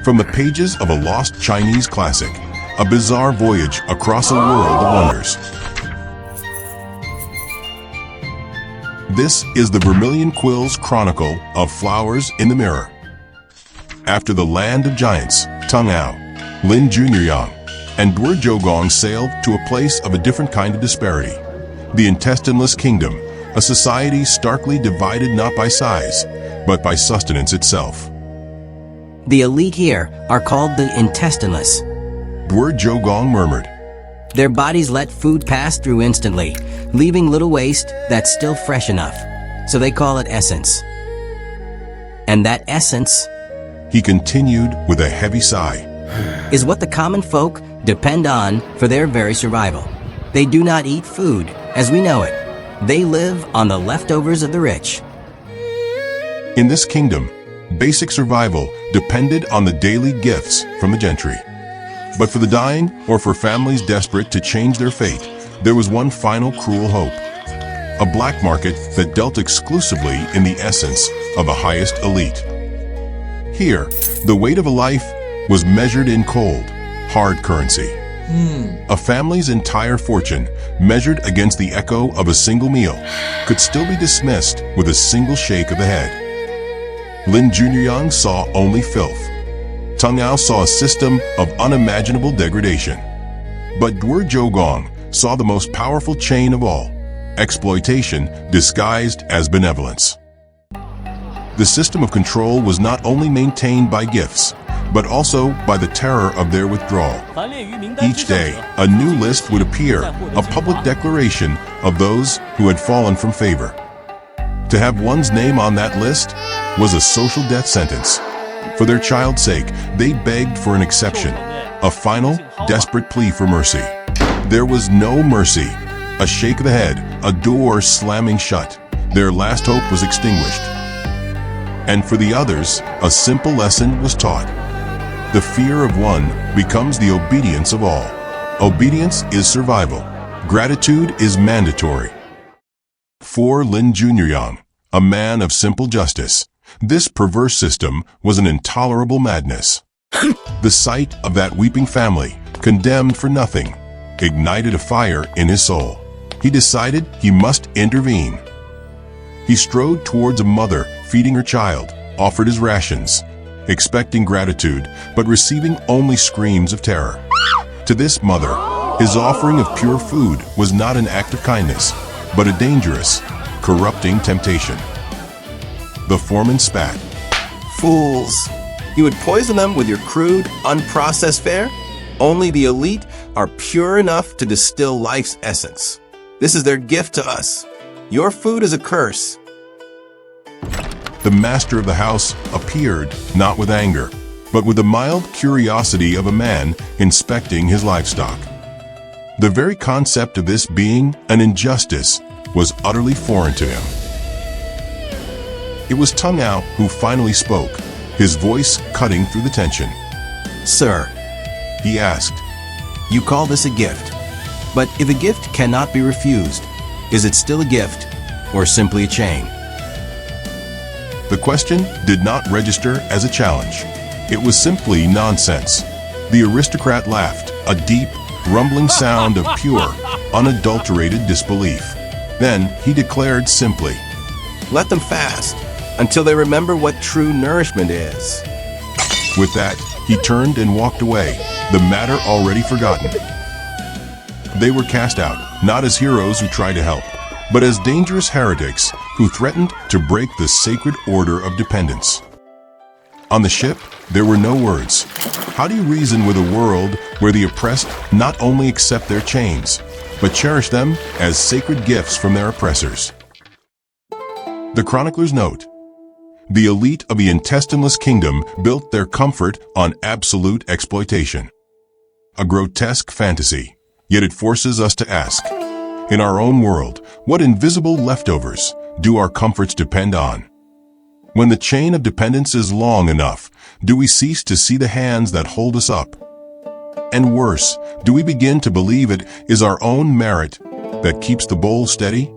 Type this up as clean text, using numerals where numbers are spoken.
From the pages of a lost Chinese classic, a bizarre voyage across a world of wonders. This is the Vermilion Quill's Chronicle of Flowers in the Mirror. After the land of giants, Tang Ao, Lin Zhi-Yang, and Duo Jiu-Gong sailed to a place of a different kind of disparity. The Intestineless Kingdom, a society starkly divided not by size, but by sustenance itself. The elite here are called the intestineless. Duo Jiu-Gong murmured. Their bodies let food pass through instantly, leaving little waste that's still fresh enough. So they call it essence. And that essence, He continued with a heavy sigh, is what the common folk depend on for their very survival. They do not eat food as we know it. They live on the leftovers of the rich. In this kingdom, basic survival depended on the daily gifts from the gentry. But for the dying or for families desperate to change their fate, there was one final cruel hope. A black market that dealt exclusively in the essence of the highest elite. Here, the weight of a life was measured in cold, hard currency. A family's entire fortune, measured against the echo of a single meal, could still be dismissed with a single shake of the head. Lin Zhi-Yang saw only filth. Tang Ao saw a system of unimaginable degradation. But Duo Jiu-Gong saw the most powerful chain of all, exploitation disguised as benevolence. The system of control was not only maintained by gifts, but also by the terror of their withdrawal. Each day, a new list would appear, a public declaration of those who had fallen from favor. To have one's name on that list was a social death sentence. For their child's sake, they begged for an exception, a final, desperate plea for mercy. There was no mercy. A shake of the head, a door slamming shut. Their last hope was extinguished. And for the others, a simple lesson was taught. The fear of one becomes the obedience of all. Obedience is survival. Gratitude is mandatory. For Lin Zhi-Yang, a man of simple justice, this perverse system was an intolerable madness. The sight of that weeping family, condemned for nothing, ignited a fire in his soul. He decided he must intervene. He strode towards a mother feeding her child, offered his rations, expecting gratitude, but receiving only screams of terror. To this mother, his offering of pure food was not an act of kindness, but a dangerous, corrupting temptation. The foreman spat. Fools! You would poison them with your crude, unprocessed fare? Only the elite are pure enough to distill life's essence. This is their gift to us. Your food is a curse. The master of the house appeared not with anger, but with the mild curiosity of a man inspecting his livestock. The very concept of this being an injustice was utterly foreign to him. It was Tang Ao who finally spoke, his voice cutting through the tension. Sir, He asked, you call this a gift. But if a gift cannot be refused, is it still a gift or simply a chain? The question did not register as a challenge. It was simply nonsense. The aristocrat laughed, a deep, rumbling sound of pure, unadulterated disbelief. Then he declared simply, Let them fast until they remember what true nourishment is. With that, he turned and walked away, the matter already forgotten. They were cast out, not as heroes who tried to help, but as dangerous heretics who threatened to break the sacred order of dependence. On the ship, there were no words. How do you reason with a world where the oppressed not only accept their chains, but cherish them as sacred gifts from their oppressors? The chronicler's note. The elite of the Intestineless Kingdom built their comfort on absolute exploitation. A grotesque fantasy, yet it forces us to ask, in our own world, what invisible leftovers do our comforts depend on? When the chain of dependence is long enough, do we cease to see the hands that hold us up? And worse, do we begin to believe it is our own merit that keeps the bowl steady?